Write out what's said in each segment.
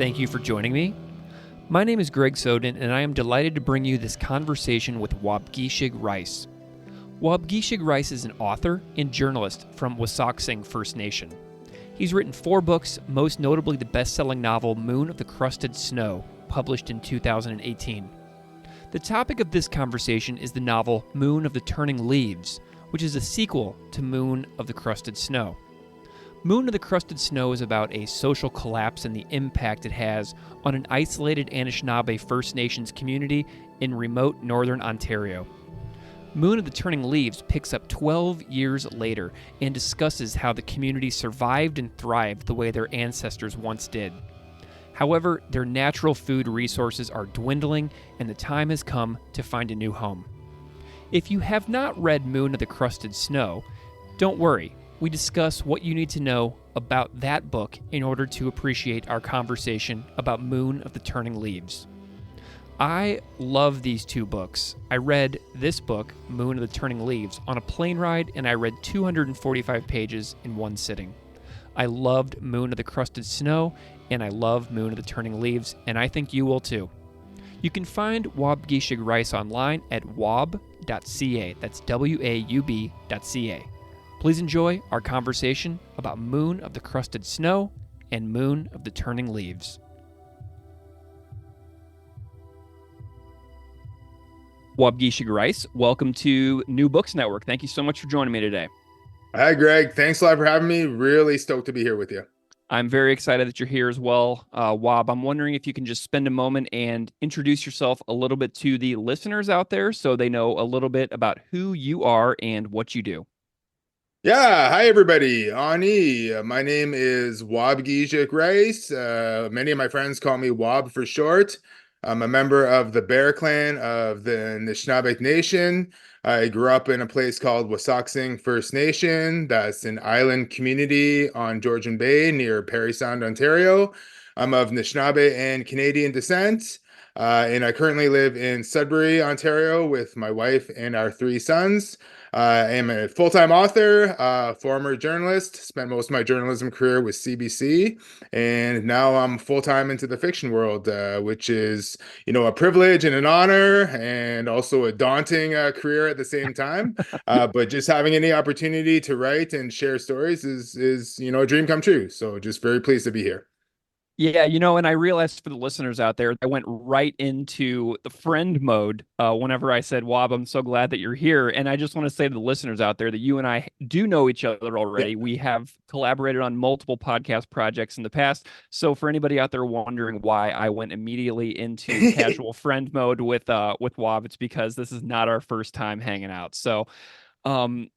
Thank you for joining me. My name is Greg Soden, and I am delighted to bring you this conversation with Waubgeshig Rice. Waubgeshig Rice is an author and journalist from Waubgeshig First Nation. He's written 4 books, most notably the best-selling novel Moon of the Crusted Snow, published in 2018. The topic of this conversation is the novel Moon of the Turning Leaves, which is a sequel to Moon of the Crusted Snow. Moon of the Crusted Snow is about a social collapse and the impact it has on an isolated Anishinaabe First Nations community in remote Northern Ontario. Moon of the Turning Leaves picks up 12 years later and discusses how the community survived and thrived the way their ancestors once did. However, their natural food resources are dwindling, and the time has come to find a new home. If you have not read Moon of the Crusted Snow, don't worry. We discuss what you need to know about that book in order to appreciate our conversation about Moon of the Turning Leaves. I love these 2 books. I read this book, Moon of the Turning Leaves, on a plane ride, and I read 245 pages in one sitting. I loved Moon of the Crusted Snow, and I love Moon of the Turning Leaves, and I think you will too. You can find Waubgeshig Rice online at waub.ca. That's waub.ca. Please enjoy our conversation about Moon of the Crusted Snow and Moon of the Turning Leaves. Waubgeshig Rice, welcome to New Books Network. Thank you so much for joining me today. Hi, Greg. Thanks a lot for having me. Really stoked to be here with you. I'm very excited that you're here as well. Wob, I'm wondering if you can just spend a moment and introduce yourself a little bit to the listeners out there so they know a little bit about who you are and what you do. Yeah. Hi, everybody. Ani. My name is Waubgeshig Rice. Many of my friends call me Waub for short. I'm a member of the Bear Clan of the Anishinaabe Nation. I grew up in a place called Waubgeshig First Nation. That's an island community on Georgian Bay near Parry Sound, Ontario. I'm of Anishinaabe and Canadian descent. And I currently live in Sudbury, Ontario with my wife and our 3 sons. I am a full-time author, former journalist, spent most of my journalism career with CBC, and now I'm full-time into the fiction world, which is, a privilege and an honor, and also a daunting career at the same time. But just having any opportunity to write and share stories is a dream come true. So just very pleased to be here. Yeah, and I realized for the listeners out there, I went right into the friend mode whenever I said, Wob, I'm so glad that you're here. And I just want to say to the listeners out there that you and I do know each other already. Yeah. We have collaborated on multiple podcast projects in the past. So for anybody out there wondering why I went immediately into casual friend mode with Wob, it's because this is not our first time hanging out. So Wob,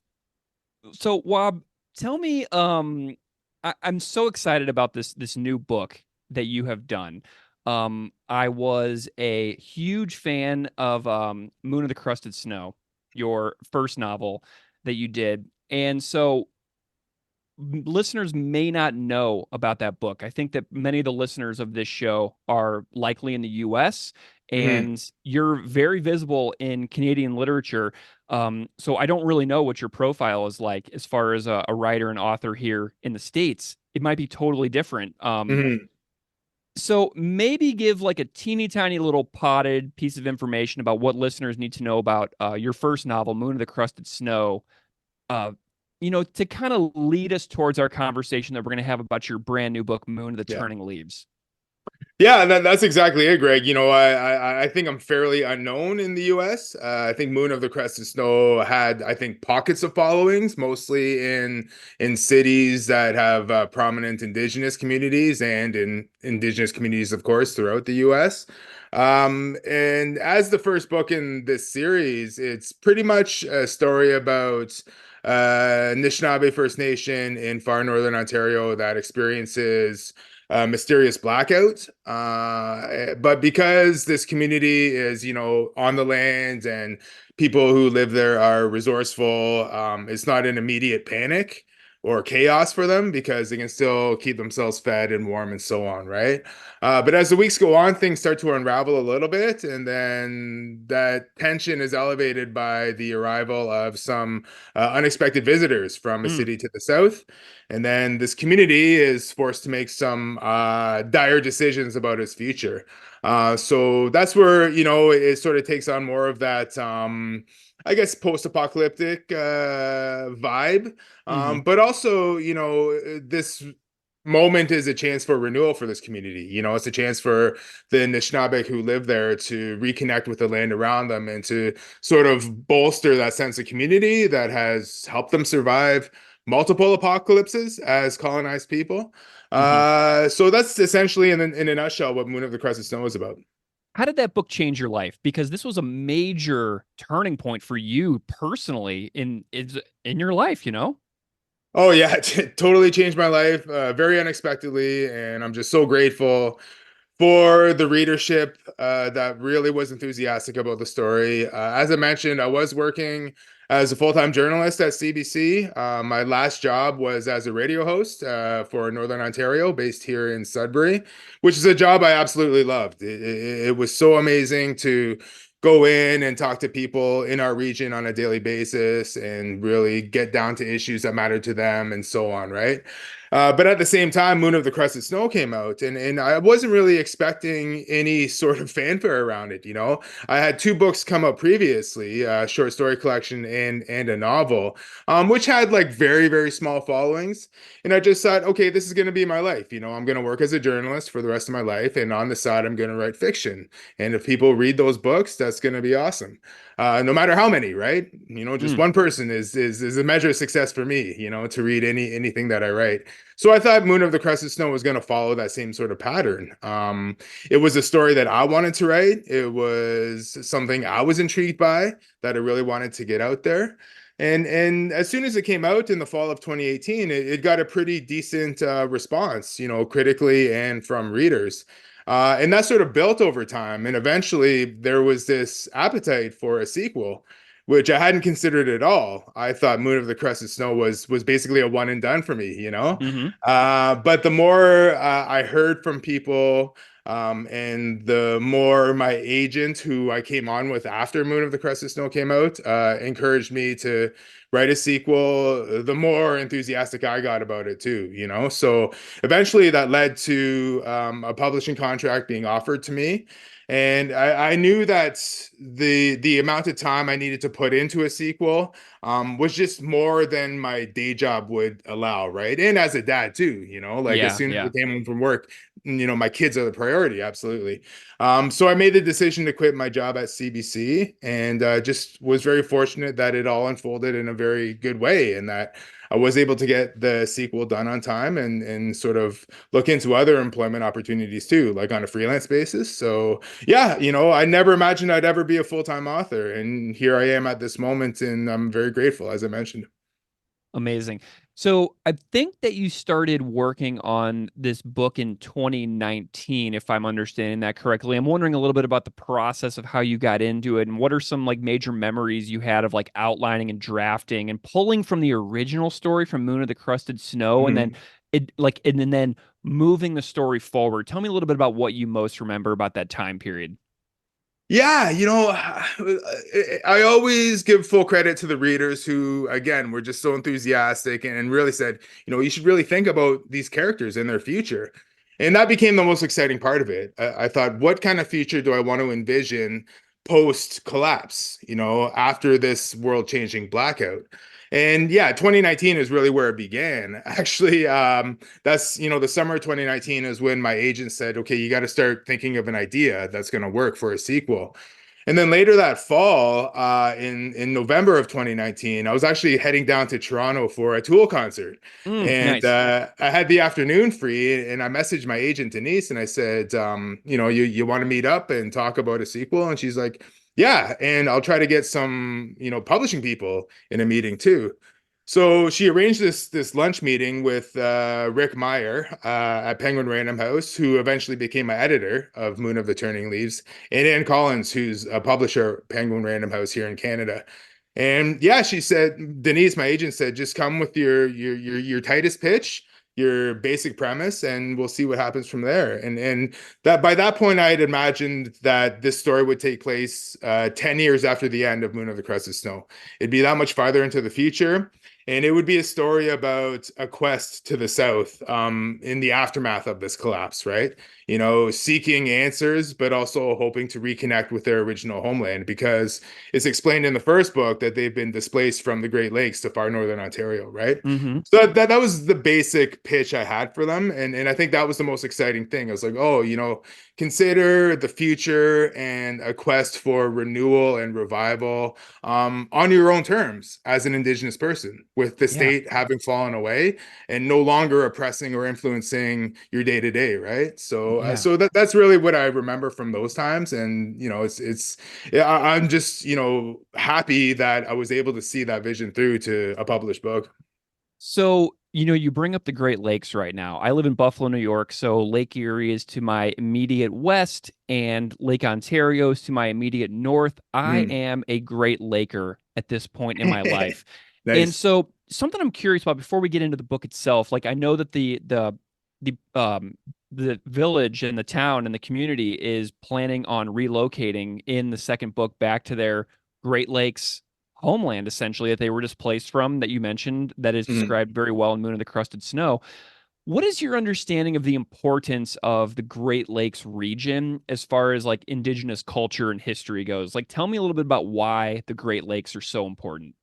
tell me, I'm so excited about this new book that you have done. I was a huge fan of Moon of the Crusted Snow, your first novel that you did. And so listeners may not know about that book. I think that many of the listeners of this show are likely in the US, and you're very visible in Canadian literature. So I don't really know what your profile is like as far as a writer and author here in the States. It might be totally different. So maybe give like a teeny tiny little potted piece of information about what listeners need to know about your first novel, Moon of the Crusted Snow, to kind of lead us towards our conversation that we're going to have about your brand new book, Moon of the Turning Leaves. Yeah, that's exactly it, Greg. I think I'm fairly unknown in the U.S. I think Moon of the Crusted Snow had, I think, pockets of followings, mostly in cities that have prominent Indigenous communities and in Indigenous communities, of course, throughout the U.S. And as the first book in this series, it's pretty much a story about Anishinaabe First Nation in far northern Ontario that experiences mysterious blackout. But because this community is, on the land and people who live there are resourceful, it's not an immediate panic. or chaos for them because they can still keep themselves fed and warm and so on, right? But as the weeks go on, things start to unravel a little bit, and then that tension is elevated by the arrival of some unexpected visitors from a Mm, city to the south. And then this community is forced to make some dire decisions about its future. So that's where, it sort of takes on more of that, I guess, post-apocalyptic vibe. hmm But also, this moment is a chance for renewal for this community. It's a chance for the Anishinaabe who live there to reconnect with the land around them and to sort of bolster that sense of community that has helped them survive multiple apocalypses as colonized people. hmm So that's essentially, in a nutshell, what Moon of the Crescent Snow is about. How did that book change your life? Because this was a major turning point for you personally in your life, you know? Oh yeah, it totally changed my life, very unexpectedly, and I'm just so grateful for the readership that really was enthusiastic about the story. As I mentioned, I was working as a full-time journalist at CBC. My last job was as a radio host for Northern Ontario, based here in Sudbury, which is a job I absolutely loved. It was so amazing to go in and talk to people in our region on a daily basis and really get down to issues that matter to them and so on, right? But at the same time, Moon of the Crescent Snow came out, and I wasn't really expecting any sort of fanfare around it. I had two books come out previously, a short story collection and a novel, which had like very, very small followings. And I just thought, okay, this is going to be my life. I'm going to work as a journalist for the rest of my life, and on the side, I'm going to write fiction. And if people read those books, that's going to be awesome. No matter how many, right? Just Mm, one person is a measure of success for me. To read anything that I write. So I thought Moon of the Crescent Snow was going to follow that same sort of pattern. It was a story that I wanted to write. It was something I was intrigued by that I really wanted to get out there. And as soon as it came out in the fall of 2018, it got a pretty decent response, critically and from readers. And that sort of built over time. And eventually there was this appetite for a sequel, which I hadn't considered at all. I thought Moon of the Crescent Snow was basically a one and done for me. hmm But the more I heard from people, and the more my agent, who I came on with after Moon of the Crescent Snow came out, encouraged me to write a sequel, the more enthusiastic I got about it too. So eventually that led to a publishing contract being offered to me. And I knew that the amount of time I needed to put into a sequel was just more than my day job would allow, right? And as a dad too, like as Yeah, soon as I yeah. came home from work, my kids are the priority, absolutely. So I made the decision to quit my job at CBC, and just was very fortunate that it all unfolded in a very good way, and that I was able to get the sequel done on time and sort of look into other employment opportunities too, like on a freelance basis. So yeah, I never imagined I'd ever be a full-time author, and here I am at this moment, and I'm very grateful, as I mentioned. Amazing. So I think that you started working on this book in 2019, if I'm understanding that correctly. I'm wondering a little bit about the process of how you got into it and what are some like major memories you had of like outlining and drafting and pulling from the original story from Moon of the Crusted Snow and then Mhm. and then moving the story forward. Tell me a little bit about what you most remember about that time period. Yeah, I always give full credit to the readers who, again, were just so enthusiastic and really said, you should really think about these characters and their future. And that became the most exciting part of it. I thought, what kind of future do I want to envision post collapse, after this world changing blackout? And yeah, 2019 is really where it began. Actually, that's the summer of 2019 is when my agent said, okay, you got to start thinking of an idea that's going to work for a sequel. And then later that fall, in November of 2019, I was actually heading down to Toronto for a Tool concert, and Nice. I had the afternoon free. And I messaged my agent Denise, and I said, you want to meet up and talk about a sequel? And she's like, yeah, and I'll try to get some publishing people in a meeting too. So she arranged this lunch meeting with Rick Meyer at Penguin Random House, who eventually became my editor of Moon of the Turning Leaves, and Ann Collins, who's a publisher at Penguin Random House here in Canada. And yeah, she said, Denise, my agent said, just come with your tightest pitch, your basic premise, and we'll see what happens from there. And that by that point, I had imagined that this story would take place 10 years after the end of Moon of the Crusted Snow. It'd be that much farther into the future. And it would be a story about a quest to the south in the aftermath of this collapse, right? You know, seeking answers, but also hoping to reconnect with their original homeland because it's explained in the first book that they've been displaced from the Great Lakes to far northern Ontario, right? Mm-hmm. So that was the basic pitch I had for them. And I think that was the most exciting thing. I was like, oh, you know, consider the future and a quest for renewal and revival on your own terms as an Indigenous person, with the Yeah. state having fallen away and no longer oppressing or influencing your day to day, right? Yeah. So that's really what I remember from those times, and you know, yeah, I'm just you know happy that I was able to see that vision through to a published book. So, you bring up the Great Lakes right now. I live in Buffalo, New York, so Lake Erie is to my immediate west and Lake Ontario is to my immediate north. I Mm. am a Great Laker at this point in my life. And Nice. so, something I'm curious about before we get into the book itself, like I know that the village and the town and the community is planning on relocating in the second book back to their Great Lakes homeland, essentially, that they were displaced from, that you mentioned, that is Mm. described very well in Moon of the Crusted Snow. What is your understanding of the importance of the Great Lakes region as far as like indigenous culture and history goes? Like, tell me a little bit about why the Great Lakes are so important.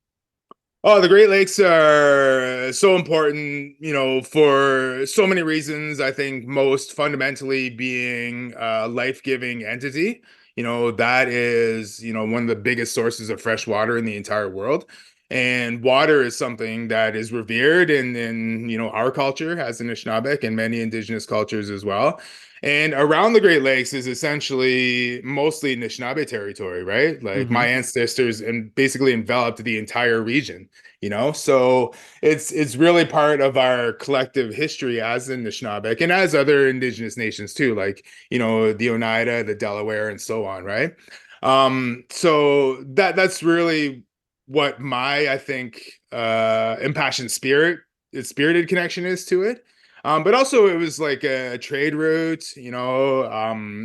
Oh, the Great Lakes are so important, you know, for so many reasons. I think most fundamentally being a life-giving entity. You know, that is, you know, one of the biggest sources of fresh water in the entire world. And water is something that is revered in you know, our culture as Anishinaabe and many indigenous cultures as well. And around the Great Lakes is essentially mostly Anishinaabe territory, right? Like Mm-hmm. my ancestors and basically enveloped the entire region, you know. So it's really part of our collective history as Anishinaabe and as other indigenous nations too, like you know the Oneida, the Delaware, and so on, right? So that's really what my I think impassioned spirited connection is to it. But also it was like a trade route, you know.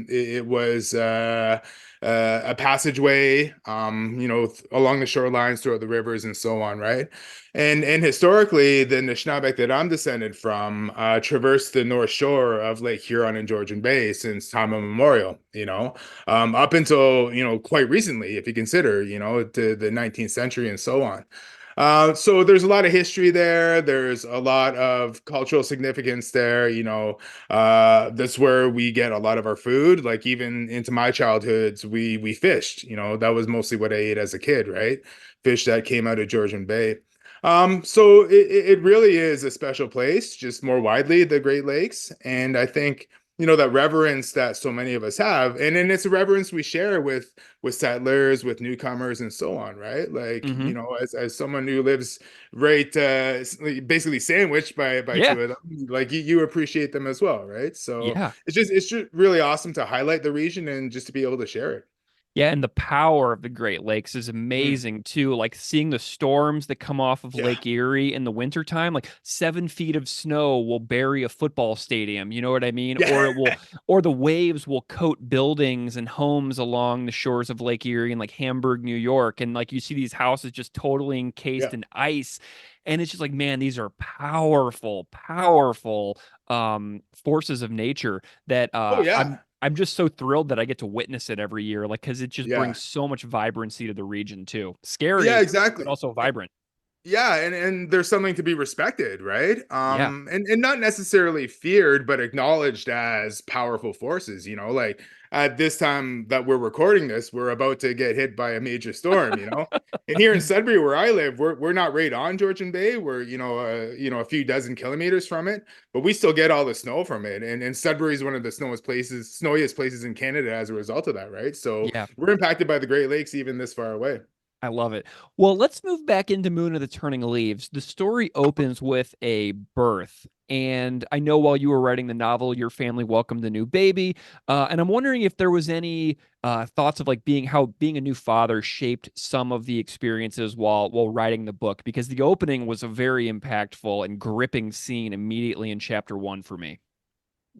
It was a passageway, you know, along the shorelines, throughout the rivers, and so on, right? And historically, the Anishinaabe that I'm descended from traversed the north shore of Lake Huron and Georgian Bay since time immemorial, you know, up until, you know, quite recently, if you consider, you know, to the 19th century and so on. So there's a lot of history there. There's a lot of cultural significance there. You know, that's where we get a lot of our food. Like even into my childhoods, we fished. You know, that was mostly what I ate as a kid, right? Fish that came out of Georgian Bay. So it really is a special place, just more widely, the Great Lakes. And I think, you know, that reverence that so many of us have, and then it's a reverence we share with settlers, with newcomers, and so on, right? Like, Mm-hmm. you know, as someone who lives right basically sandwiched by Yeah. two of them, like you appreciate them as well, right? So Yeah. it's just really awesome to highlight the region and just to be able to share it. Yeah, and the power of the Great Lakes is Mm. amazing too. Like seeing the storms that come off of Yeah. Lake Erie in the wintertime, like 7 feet of snow will bury a football stadium. You know what I mean? Yeah. Or the waves will coat buildings and homes along the shores of Lake Erie in like Hamburg, New York. And like you see these houses just totally encased Yeah. in ice. And it's just like, man, these are powerful, powerful forces of nature that Oh yeah. I'm just so thrilled that I get to witness it every year, like because it just Yeah. brings so much vibrancy to the region too. Yeah, Scary, but exactly. also vibrant. Yeah, and there's something to be respected, right? Yeah. And not necessarily feared, but acknowledged as powerful forces, you know, like at this time that we're recording this, we're about to get hit by a major storm, you know. And here in Sudbury, where I live, we're not right on Georgian Bay. We're, you know, a few dozen kilometers from it, but we still get all the snow from it. And Sudbury is one of the snowiest places in Canada as a result of that, right? So Yeah. we're impacted by the Great Lakes even this far away. I love it. Well, let's move back into Moon of the Turning Leaves. The story opens with a birth. And I know while you were writing the novel, your family welcomed a new baby. And I'm wondering if there was any thoughts of like being a new father shaped some of the experiences while writing the book, because the opening was a very impactful and gripping scene immediately in chapter one for me.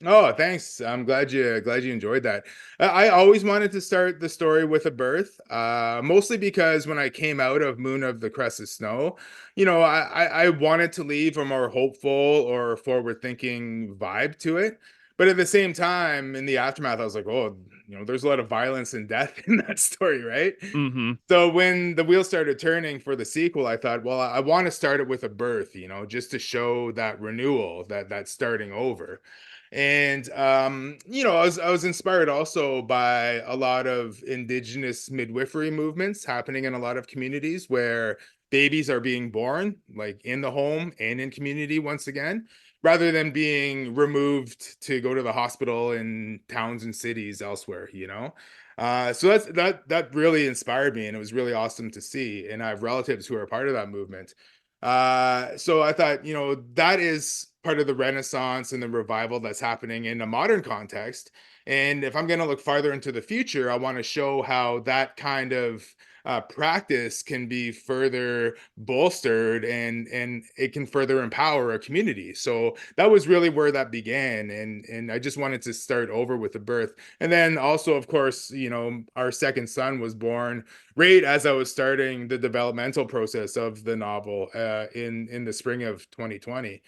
Oh, thanks. I'm glad you enjoyed that. I always wanted to start the story with a birth, mostly because when I came out of Moon of the Crusted Snow, I wanted to leave a more hopeful or forward-thinking vibe to it. But at the same time, in the aftermath, I was like, oh, there's a lot of violence and death in that story, right? Hmm. So when the wheels started turning for the sequel, I thought, well, I want to start it with a birth, just to show that renewal, that starting over. And I was inspired also by a lot of indigenous midwifery movements happening in a lot of communities where babies are being born, like in the home and in community once again, rather than being removed to go to the hospital in towns and cities elsewhere. So that really inspired me, and it was really awesome to see. And I have relatives who are part of that movement. So I thought, that is part of the renaissance and the revival that's happening in a modern context. And if I'm going to look farther into the future, I want to show how that kind of practice can be further bolstered, and it can further empower a community. So that was really where that began, and I just wanted to start over with the birth. And then also, of course, our second son was born right as I was starting the developmental process of the novel in the spring of 2020.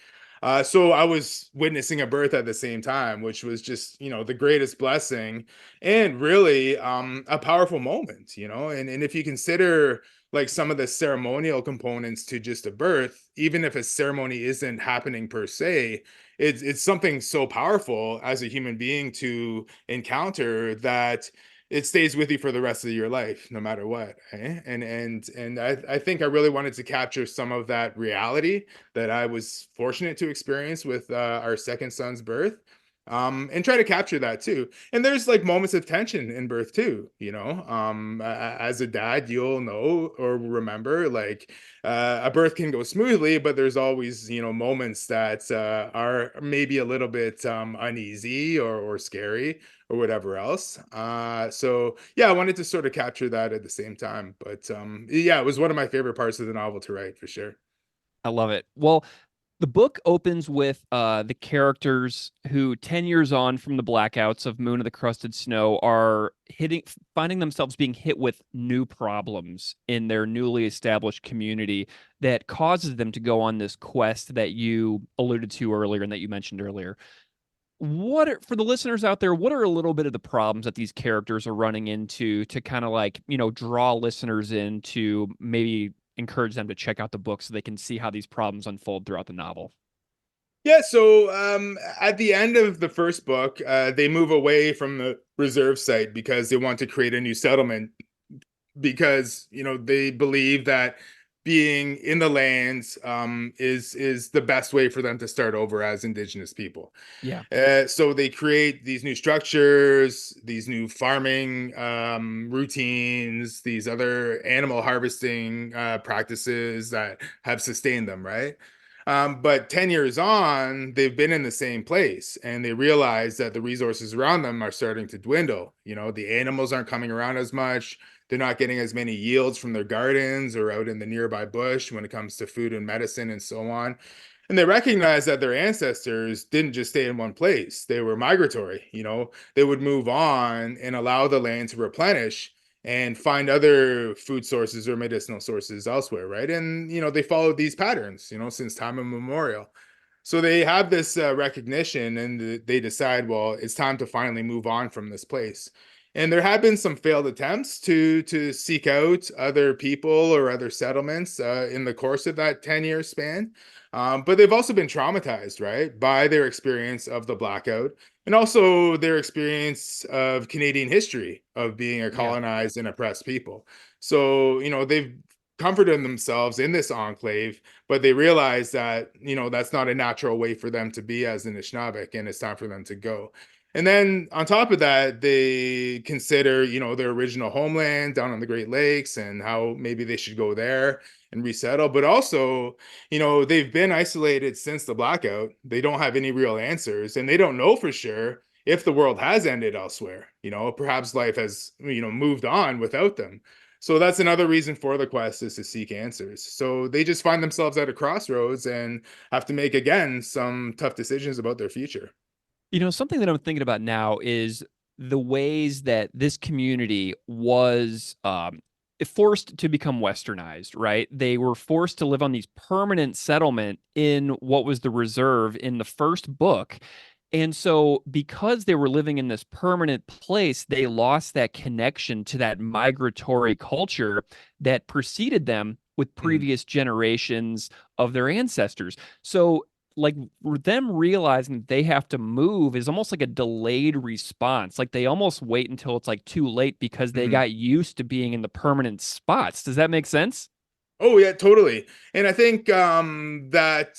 So I was witnessing a birth at the same time, which was just, the greatest blessing and really a powerful moment, and if you consider like some of the ceremonial components to just a birth, even if a ceremony isn't happening per se, it's something so powerful as a human being to encounter that it stays with you for the rest of your life, no matter what. And I think I really wanted to capture some of that reality that I was fortunate to experience with our second son's birth, and try to capture that too. And there's like moments of tension in birth too. As a dad, you'll know or remember like a birth can go smoothly, but there's always moments that are maybe a little bit uneasy or scary or whatever else. So yeah, I wanted to sort of capture that at the same time. But yeah, it was one of my favorite parts of the novel to write for sure. I love it. Well, the book opens with the characters who, 10 years on from the blackouts of Moon of the Crusted Snow, are finding themselves being hit with new problems in their newly established community that causes them to go on this quest that you alluded to earlier and that you mentioned earlier. For the listeners out there, what are a little bit of the problems that these characters are running into to kind of like, draw listeners in to maybe encourage them to check out the book so they can see how these problems unfold throughout the novel? Yeah, so at the end of the first book, they move away from the reserve site because they want to create a new settlement, because they believe that being in the lands is the best way for them to start over as indigenous people. Yeah. So they create these new structures, these new farming routines, these other animal harvesting practices that have sustained them, right? But 10 years on, they've been in the same place, and they realize that the resources around them are starting to dwindle. The animals aren't coming around as much. They're not getting as many yields from their gardens or out in the nearby bush when it comes to food and medicine and so on. And they recognize that their ancestors didn't just stay in one place. They were migratory. They would move on and allow the land to replenish and find other food sources or medicinal sources elsewhere, right? And they followed these patterns, since time immemorial. So they have this recognition, and they decide, well, it's time to finally move on from this place. And there have been some failed attempts to seek out other people or other settlements in the course of that 10-year span. But they've also been traumatized, right, by their experience of the blackout, and also their experience of Canadian history of being a Yeah. colonized and oppressed people. So, they've comforted themselves in this enclave, but they realize that, that's not a natural way for them to be as an Anishinaabe, and it's time for them to go. And then on top of that, they consider, their original homeland down on the Great Lakes and how maybe they should go there and resettle. But also, they've been isolated since the blackout. They don't have any real answers, and they don't know for sure if the world has ended elsewhere, perhaps life has, moved on without them. So that's another reason for the quest, is to seek answers. So they just find themselves at a crossroads and have to make, again, some tough decisions about their future. Something that I'm thinking about now is the ways that this community was forced to become westernized, right? They were forced to live on these permanent settlement in what was the reserve in the first book. And so, because they were living in this permanent place, they lost that connection to that migratory culture that preceded them with Mm. previous generations of their ancestors. So, like them realizing that they have to move is almost like a delayed response. Like they almost wait until it's like too late because they Mhm. got used to being in the permanent spots. Does that make sense? Oh yeah, totally. And I think that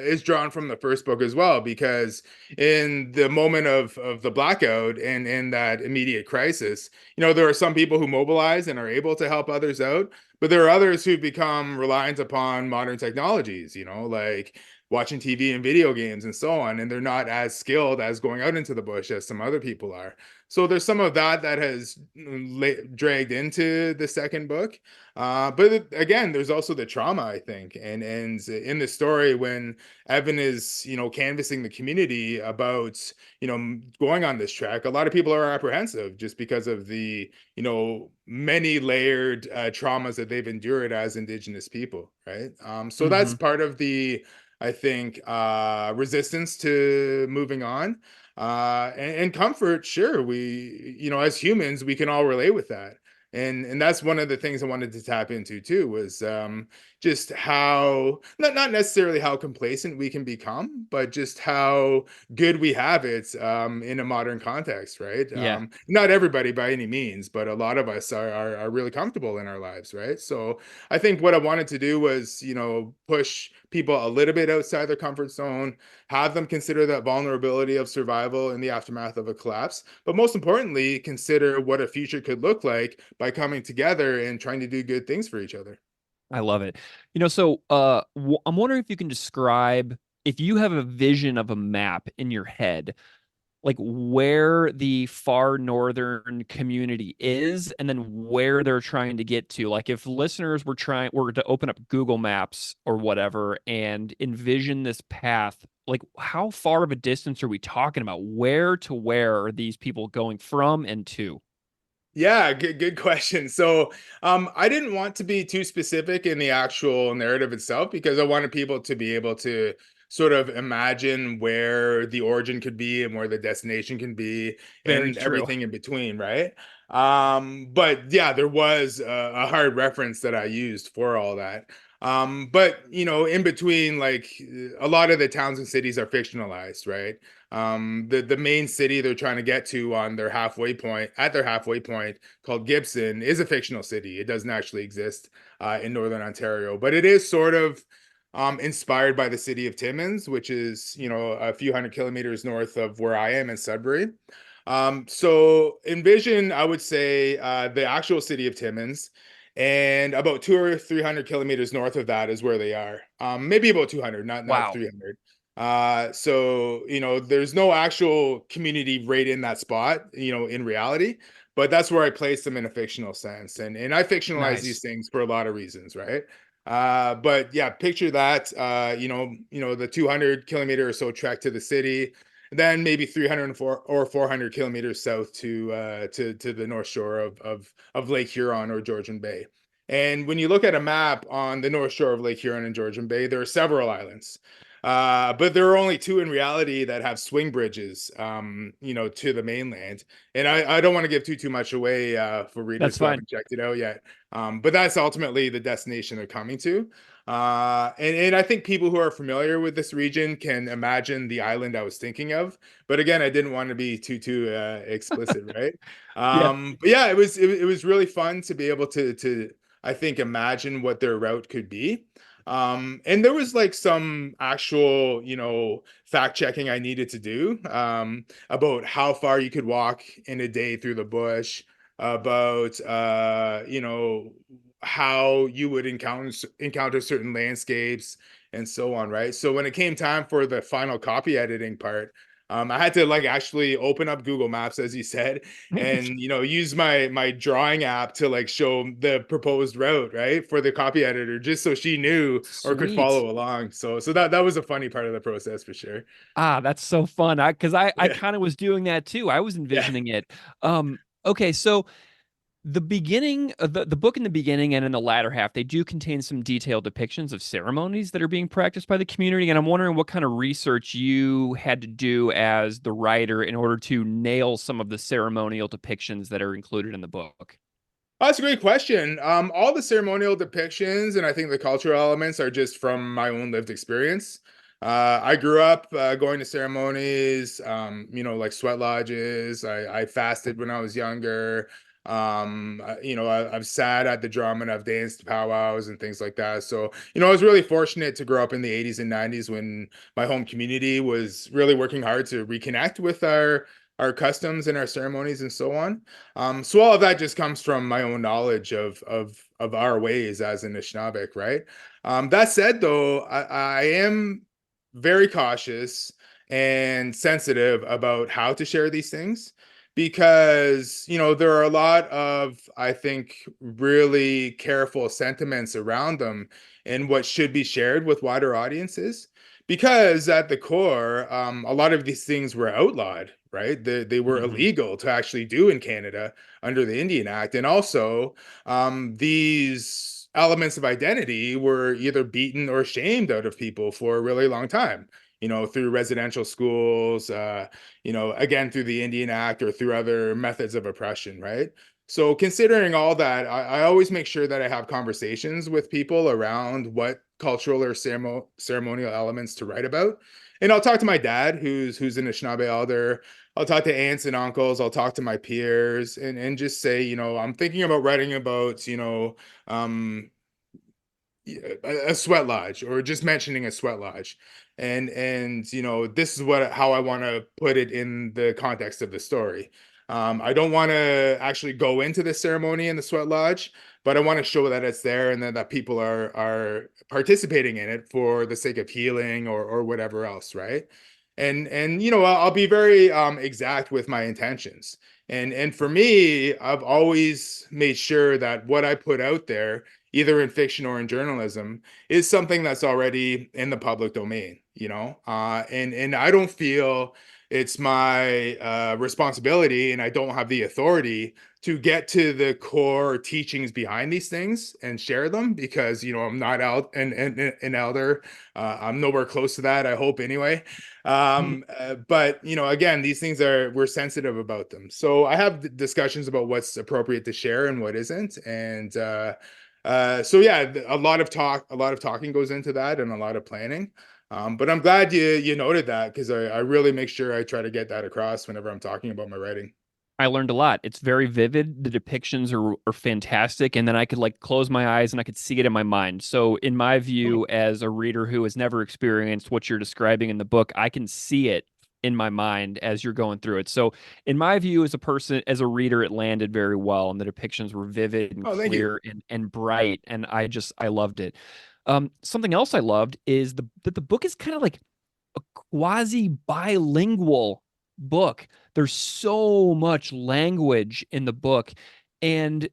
is drawn from the first book as well, because in the moment of the blackout and in that immediate crisis, there are some people who mobilize and are able to help others out, but there are others who become reliant upon modern technologies, like watching TV and video games and so on, and they're not as skilled as going out into the bush as some other people are. So there's some of that has dragged into the second book. But again, there's also the trauma, I think, and in the story when Evan is, canvassing the community about, going on this track, a lot of people are apprehensive just because of the, many layered traumas that they've endured as Indigenous people, right? So that's Mm-hmm. part of the, I think, resistance to moving on. And comfort, sure, we, as humans, we can all relate with that. And that's one of the things I wanted to tap into too, was just how, not necessarily how complacent we can become, but just how good we have it in a modern context, right? Yeah. Not everybody by any means, but a lot of us are really comfortable in our lives, right? So I think what I wanted to do was, push people a little bit outside their comfort zone, have them consider that vulnerability of survival in the aftermath of a collapse, but most importantly, consider what a future could look like by coming together and trying to do good things for each other. I love it. I'm wondering if you can describe, if you have a vision of a map in your head, like where the far northern community is and then where they're trying to get to. Like if listeners were to open up Google Maps or whatever and envision this path, like how far of a distance are we talking about? Where to where are these people going from and to? Yeah, good question. So, I didn't want to be too specific in the actual narrative itself because I wanted people to be able to sort of imagine where the origin could be and where the destination can be Very and true. everything in between, right? But yeah, there was a hard reference that I used for all that. But in between, like a lot of the towns and cities are fictionalized, right? The main city they're trying to get to on their halfway point, at their halfway point, called Gibson, is a fictional city. It doesn't actually exist in Northern Ontario, but it is sort of inspired by the city of Timmins, which is, a few hundred kilometers north of where I am in Sudbury. So envision, I would say, the actual city of Timmins, and about 200 or 300 kilometers north of that is where they are. Maybe about 200, not Wow. 300. So there's no actual community right in that spot, in reality, but that's where I place them in a fictional sense, and I fictionalize these Nice. things for a lot of reasons, right? But yeah, picture that, the 200 kilometer or so trek to the city, then maybe 304 or 400 kilometers south to the north shore of Lake Huron or Georgian Bay. And when you look at a map on the north shore of Lake Huron and Georgian Bay, there are several islands. But there are only two in reality that have swing bridges, to the mainland. And I don't want to give too much away for readers That's who fine. haven't checked it out yet. But that's ultimately the destination they're coming to. And I think people who are familiar with this region can imagine the island I was thinking of. But again, I didn't want to be too explicit, right? Yeah. But yeah, it was really fun to be able to I think imagine what their route could be. And there was like some actual, fact checking I needed to do about how far you could walk in a day through the bush, about how you would encounter certain landscapes and so on, right? So when it came time for the final copy editing part, I had to like actually open up Google Maps, as you said, and use my drawing app to like show the proposed route, right, for the copy editor, just so she knew or could Sweet. follow along. So that was a funny part of the process for sure. Ah, that's so fun. I Yeah. kind of was doing that too. I was Yeah. envisioning it. Okay, so the beginning, the book in the beginning and in the latter half, they do contain some detailed depictions of ceremonies that are being practiced by the community. And I'm wondering what kind of research you had to do as the writer in order to nail some of the ceremonial depictions that are included in the book. Oh, that's a great question. All the ceremonial depictions and I think the cultural elements are just from my own lived experience. I grew up going to ceremonies, like sweat lodges. I fasted when I was younger. I've sat at the drum and I've danced powwows and things like that. So, I was really fortunate to grow up in the 80s and 90s when my home community was really working hard to reconnect with our customs and our ceremonies and so on. So all of that just comes from my own knowledge of our ways as Anishinaabe, right? That said, though, I am very cautious and sensitive about how to share these things because there are a lot of, I think, really careful sentiments around them and what should be shared with wider audiences, because at the core, a lot of these things were outlawed, right? They were Hmm. illegal to actually do in Canada under the Indian Act. And also, these elements of identity were either beaten or shamed out of people for a really long time, through residential schools, again, through the Indian Act or through other methods of oppression, right? So considering all that, I always make sure that I have conversations with people around what cultural or ceremonial elements to write about. And I'll talk to my dad, who's an Anishinaabe elder. I'll talk to aunts and uncles. I'll talk to my peers and just say, I'm thinking about writing about, um, a sweat lodge or just mentioning a sweat lodge, and this is how I want to put it in the context of the story. I don't want to actually go into the ceremony in the sweat lodge, but I want to show that it's there and that people are participating in it for the sake of healing or whatever else, right? And I'll be very exact with my intentions. And for me, I've always made sure that what I put out there, either in fiction or in journalism, is something that's already in the public domain, and I don't feel it's my responsibility, and I don't have the authority to get to the core teachings behind these things and share them, because I'm not out an elder. I'm nowhere close to that, I hope, anyway. But again, these things we're sensitive about them, so I have discussions about what's appropriate to share and what isn't. And so yeah, a lot of talking goes into that and a lot of planning. But I'm glad you noted that, because I really make sure I try to get that across whenever I'm talking about my writing. I learned a lot. It's very vivid. The depictions are fantastic, and then I could like close my eyes and I could see it in my mind. So, in my view, as a reader who has never experienced what you're describing in the book, I can see it in my mind as you're going through it. So, in my view, as a person, as a reader, it landed very well, and the depictions were vivid and Oh, thank you. clear and bright, and I loved it. Something else I loved is that the book is kind of like a quasi bilingual book. There's so much language in the book. And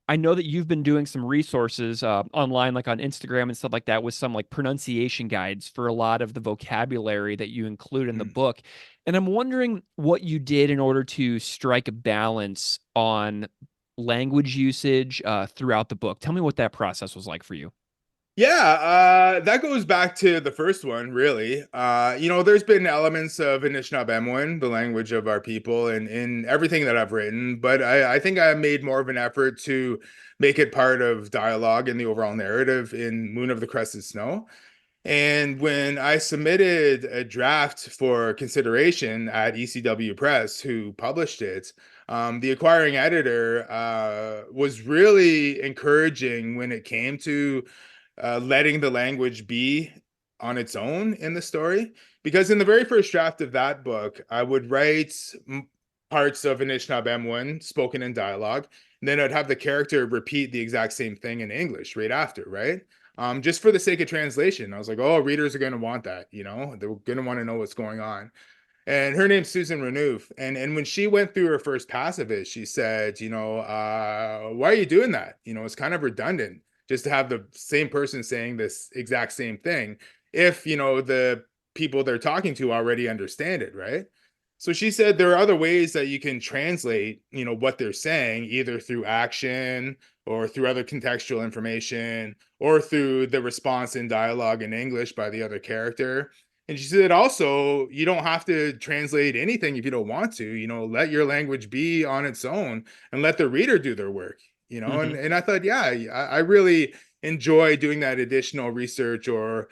I know that you've been doing some resources online, like on Instagram and stuff like that, with some like pronunciation guides for a lot of the vocabulary that you include in the Mm. book. And I'm wondering what you did in order to strike a balance on language usage throughout the book. Tell me what that process was like for you. Yeah, that goes back to the first one, really. There's been elements of Anishinaabe, the language of our people, and in everything that I've written, but I think I made more of an effort to make it part of dialogue in the overall narrative in Moon of the Crusted Snow. And when I submitted a draft for consideration at ECW Press, who published it, the acquiring editor was really encouraging when it came to letting the language be on its own in the story. Because in the very first draft of that book, I would write parts of Anishinaabe spoken in dialogue, and then I'd have the character repeat the exact same thing in English right after, right? Just for the sake of translation. I was like, oh, readers are going to want that, they're going to want to know what's going on. And her name's Susan Renouf. And when she went through her first pass of it, she said, why are you doing that? It's kind of redundant just to have the same person saying this exact same thing if, the people they're talking to already understand it, right? So she said there are other ways that you can translate, what they're saying, either through action or through other contextual information or through the response in dialogue in English by the other character. And she said also, you don't have to translate anything if you don't want to, let your language be on its own and let the reader do their work, Hmm. and I thought, yeah, I really enjoy doing that additional research or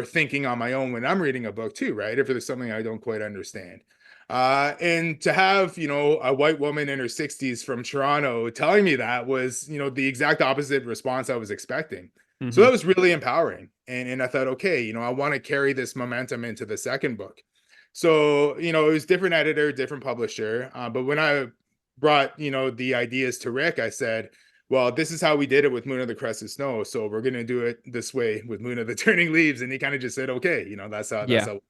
thinking on my own when I'm reading a book too, right? If there's something I don't quite understand. And to have, a white woman in her 60s from Toronto telling me that was, the exact opposite response I was expecting. So Hmm. that was really empowering. And I thought, okay, I want to carry this momentum into the second book. So, it was different editor, different publisher. But when I brought, the ideas to Rick, I said, well, this is how we did it with Moon of the Crusted Snow. So we're going to do it this way with Moon of the Turning Leaves. And he kind of just said, okay, that's Yeah. how.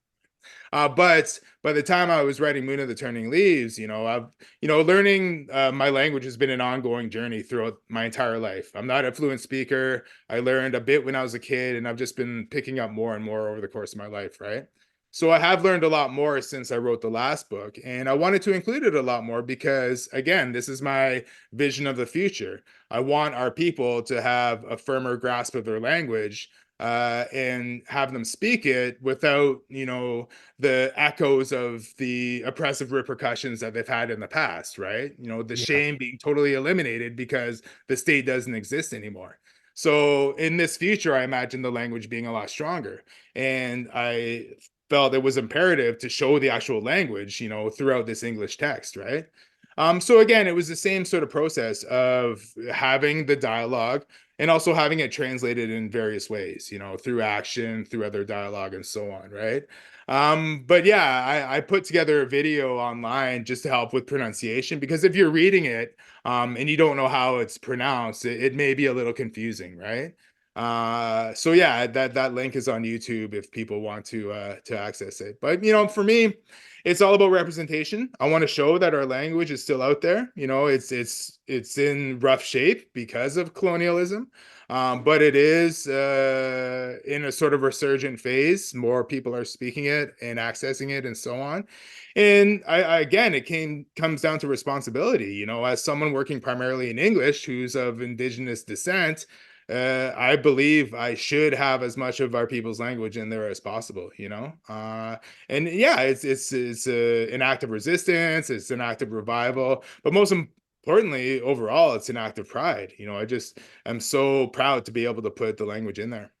But by the time I was writing Moon of the Turning Leaves, learning my language has been an ongoing journey throughout my entire life. I'm not a fluent speaker. I learned a bit when I was a kid, and I've just been picking up more and more over the course of my life, right? So I have learned a lot more since I wrote the last book, and I wanted to include it a lot more because, again, this is my vision of the future. I want our people to have a firmer grasp of their language and have them speak it without, the echoes of the oppressive repercussions that they've had in the past, right? The Yeah. shame being totally eliminated because the state doesn't exist anymore. So in this future, I imagine the language being a lot stronger. And I felt it was imperative to show the actual language, throughout this English text, right? So again, it was the same sort of process of having the dialogue and also having it translated in various ways, through action, through other dialogue, and so on, right? But yeah, I put together a video online just to help with pronunciation because if you're reading it and you don't know how it's pronounced, it may be a little confusing, right? So yeah, that link is on YouTube if people want to access it. But for me, it's all about representation. I want to show that our language is still out there. It's in rough shape because of colonialism, but it is in a sort of resurgent phase. More people are speaking it and accessing it, and so on. And again, it comes down to responsibility. As someone working primarily in English, who's of Indigenous descent, I believe I should have as much of our people's language in there as possible. And yeah, it's an act of resistance, it's an act of revival, but most importantly, overall, it's an act of pride. I just am so proud to be able to put the language in there.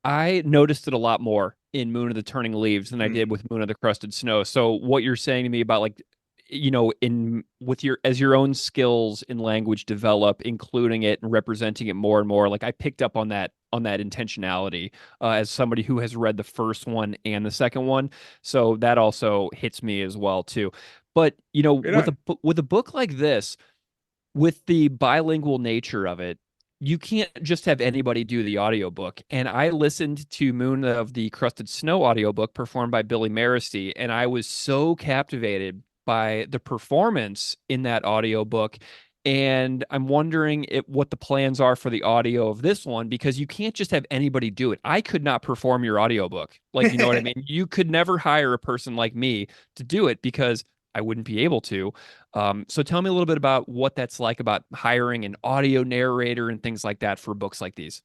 I noticed it a lot more in Moon of the Turning Leaves than I did Mm. with Moon of the Crusted Snow. So what you're saying to me about like, in with your as your own skills in language develop, including it and representing it more and more, like I picked up on that intentionality as somebody who has read the first one and the second one. So that also hits me as well too. But Right on. with a book like this, with the bilingual nature of it, you can't just have anybody do the audiobook. And I listened to Moon of the Crusted Snow audiobook performed by Billy Maristy, and I was so captivated by the performance in that audiobook. And I'm wondering what the plans are for the audio of this one because you can't just have anybody do it. I could not perform your audiobook. Like, you know what I mean? You could never hire a person like me to do it because I wouldn't be able to. So tell me a little bit about what that's like about hiring an audio narrator and things like that for books like these.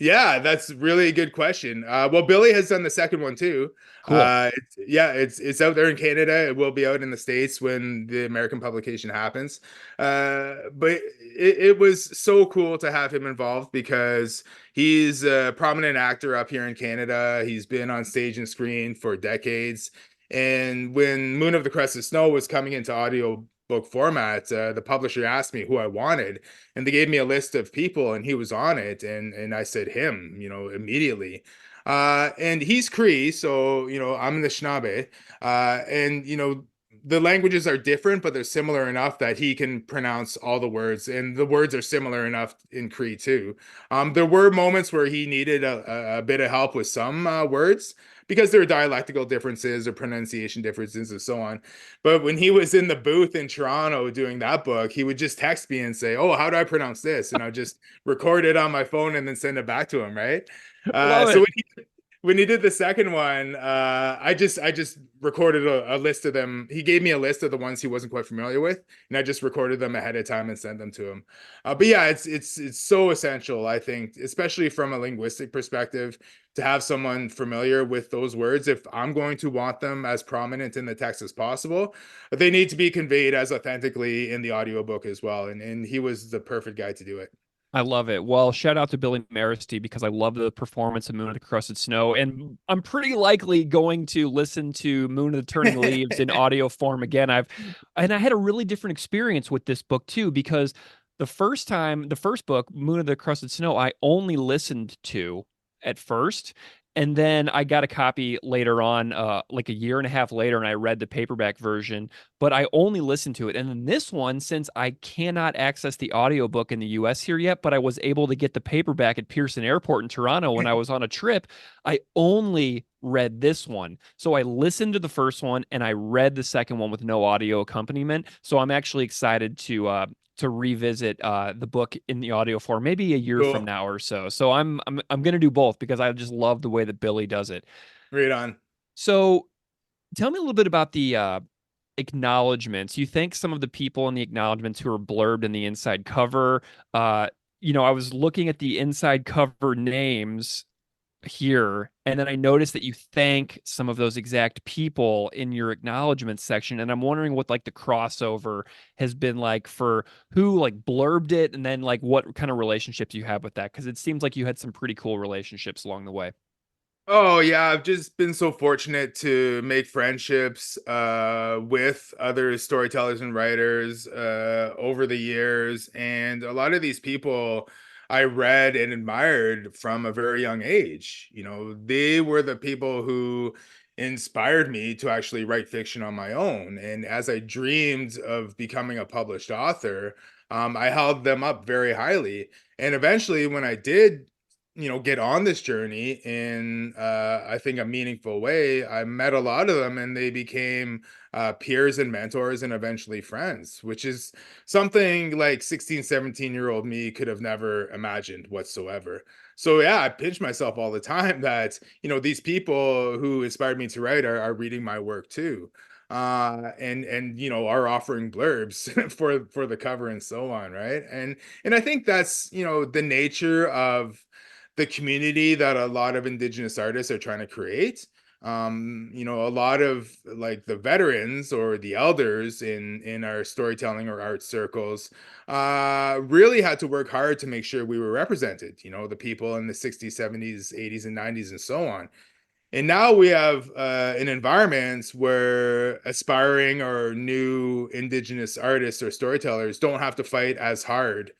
Yeah, that's really a good question. Well, Billy has done the second one too. Cool. It's out there in Canada. It will be out in the States when the American publication happens. But it was so cool to have him involved because he's a prominent actor up here in Canada. He's been on stage and screen for decades. And when Moon of the Crescent Snow was coming into audio book format, the publisher asked me who I wanted and they gave me a list of people and he was on it and I said him, immediately. And he's Cree, so I'm the Anishinaabe. And the languages are different, but they're similar enough that he can pronounce all the words, and the words are similar enough in Cree too. There were moments where he needed a bit of help with some words, because there are dialectical differences or pronunciation differences and so on. But when he was in the booth in Toronto doing that book, he would just text me and say, "Oh, how do I pronounce this?" And I'll just record it on my phone and then send it back to him, right? Love So it. when he did the second one, I just recorded a list of them. He gave me a list of the ones he wasn't quite familiar with, and I just recorded them ahead of time and sent them to him. But yeah, it's so essential, I think, especially from a linguistic perspective, to have someone familiar with those words. If I'm going to want them as prominent in the text as possible, they need to be conveyed as authentically in the audiobook as well. And he was the perfect guy to do it. I love it. Well, shout out to Billy Maristy because I love the performance of Moon of the Crusted Snow. And I'm pretty likely going to listen to Moon of the Turning Leaves in audio form again. I had a really different experience with this book too, because the first book, Moon of the Crusted Snow, I only listened to at first. And then I got a copy later on, like a year and a half later, and I read the paperback version, but I only listened to it. And then this one, since I cannot access the audiobook in the US here yet, but I was able to get the paperback at Pearson Airport in Toronto when I was on a trip, I only read this one. So I listened to the first one and I read the second one with no audio accompaniment. So I'm actually excited to revisit the book in the audio form, maybe a year from Cool. now or so. So I'm gonna do both because I just love the way that Billy does it. Right on. So tell me a little bit about the acknowledgments. You thank some of the people in the acknowledgments who are blurbed in the inside cover. Uh, I was looking at the inside cover names here, and then I noticed that you thank some of those exact people in your acknowledgments section, and I'm wondering what like the crossover has been like for who like blurbed it, and then like what kind of relationships you have with that, because it seems like you had some pretty cool relationships along the way. Oh yeah, I've just been so fortunate to make friendships with other storytellers and writers over the years, and a lot of these people I read and admired from a very young age. They were the people who inspired me to actually write fiction on my own. And as I dreamed of becoming a published author, I held them up very highly. And eventually, when I did get on this journey in I think a meaningful way, I met a lot of them and they became peers and mentors and eventually friends, which is something like 16, 17-year-old me could have never imagined whatsoever. So yeah, I pinch myself all the time that these people who inspired me to write are reading my work too, and are offering blurbs for the cover and so on, right? And I think that's the nature of the community that a lot of indigenous artists are trying to create. A lot of like the veterans or the elders in our storytelling or art circles really had to work hard to make sure we were represented, the people in the 60s, 70s, 80s, and 90s and so on. And now we have an environment where aspiring or new indigenous artists or storytellers don't have to fight as hard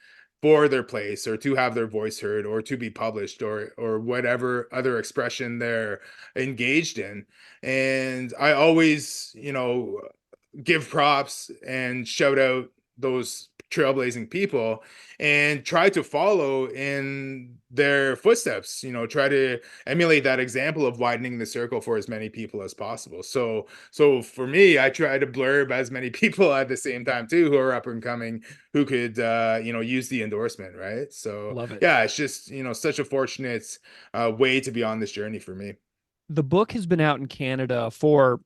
for their place or to have their voice heard or to be published or whatever other expression they're engaged in. And I always, give props and shout out those trailblazing people and try to follow in their footsteps, try to emulate that example of widening the circle for as many people as possible. So for me, I try to blurb as many people at the same time too who are up and coming, who could use the endorsement, right? So Love it. yeah, it's just such a fortunate way to be on this journey for me. The book has been out in Canada for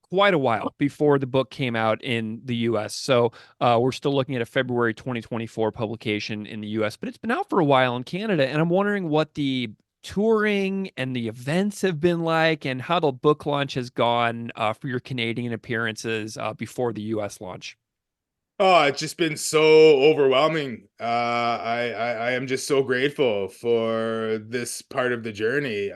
quite a while before the book came out in the US. So we're still looking at a February 2024 publication in the US, but it's been out for a while in Canada. And I'm wondering what the touring and the events have been like and how the book launch has gone for your Canadian appearances before the US launch. Oh, it's just been so overwhelming. I am just so grateful for this part of the journey.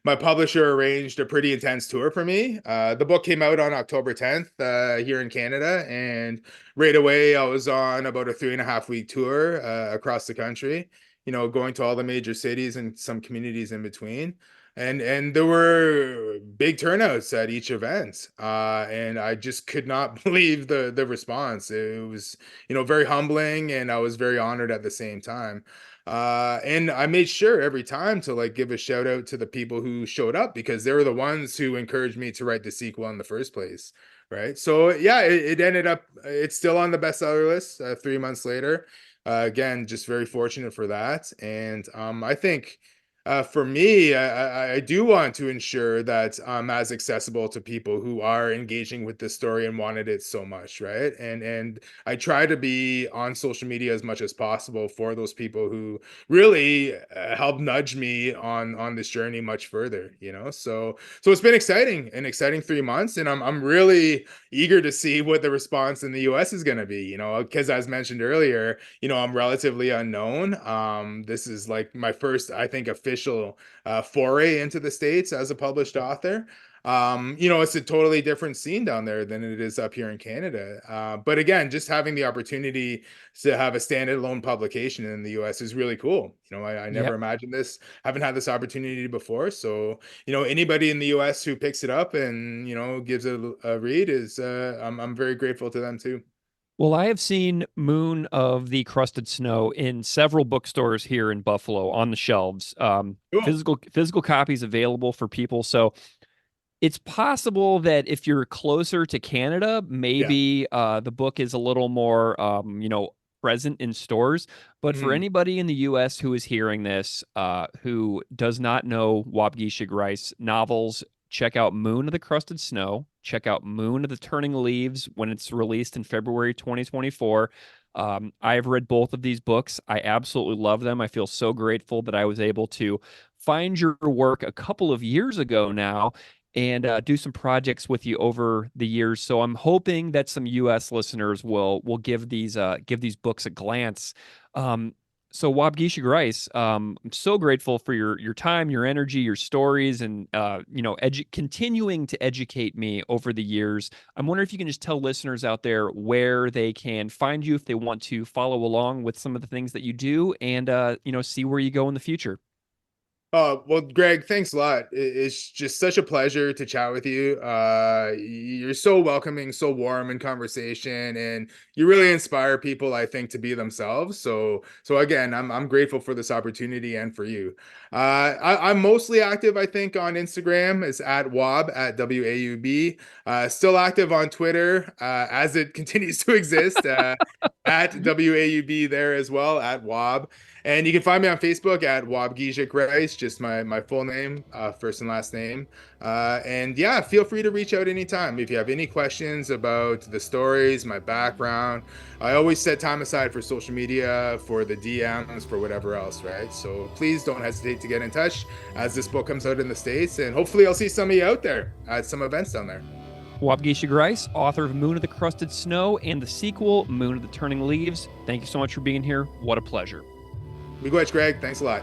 My publisher arranged a pretty intense tour for me. The book came out on October 10th here in Canada, and right away I was on about a 3.5 week tour across the country. Going to all the major cities and some communities in between. and there were big turnouts at each event, and I just could not believe the response. It was, very humbling, and I was very honored at the same time. And I made sure every time to like give a shout out to the people who showed up because they were the ones who encouraged me to write the sequel in the first place. Right. So yeah, it ended up, it's still on the bestseller list 3 months later. Again, just very fortunate for that. And I think for me, I do want to ensure that I'm as accessible to people who are engaging with this story and wanted it so much, right? And I try to be on social media as much as possible for those people who really help nudge me on this journey much further, So it's been exciting, an exciting 3 months, and I'm really eager to see what the response in the US is going to be, because as mentioned earlier, I'm relatively unknown. This is like my first, I think, official foray into the States as a published author. It's a totally different scene down there than it is up here in Canada. But again, just having the opportunity to have a standalone publication in the US is really cool. I never Yep. imagined this, haven't had this opportunity before. So, anybody in the US who picks it up and, gives it a read is, I'm very grateful to them too. Well, I have seen Moon of the Crusted Snow in several bookstores here in Buffalo on the shelves. Cool. Physical copies available for people. So it's possible that if you're closer to Canada, Yeah. maybe the book is a little more, present in stores. But for Mhm. anybody in the U.S. who is hearing this, who does not know Waubgeshig Rice novels, check out Moon of the Crusted Snow. Check out Moon of the Turning Leaves when it's released in February 2024. I have read both of these books. I absolutely love them. I feel so grateful that I was able to find your work a couple of years ago now and do some projects with you over the years. So I'm hoping that some U.S. listeners will give these books a glance. Um, so Waubgeshig Rice, I'm so grateful for your time, your energy, your stories, and continuing to educate me over the years. I'm wondering if you can just tell listeners out there where they can find you if they want to follow along with some of the things that you do, and see where you go in the future. Oh, well, Greg, thanks a lot. It's just such a pleasure to chat with you. You're so welcoming, so warm in conversation, and you really inspire people, I think, to be themselves. So again, I'm grateful for this opportunity and for you. I'm mostly active, I think, on Instagram. It's at Waub at WAUB. Still active on Twitter, as it continues to exist, at WAUB there as well, at Waub. And you can find me on Facebook at Waubgeshig Rice, just my full name, first and last name. And yeah, feel free to reach out anytime if you have any questions about the stories, my background. I always set time aside for social media, for the DMs, for whatever else, right? So please don't hesitate to get in touch as this book comes out in the States. And hopefully I'll see some of you out there at some events down there. Waubgeshig Rice, author of Moon of the Crusted Snow and the sequel, Moon of the Turning Leaves. Thank you so much for being here. What a pleasure. Miigwech, Greg. Thanks a lot.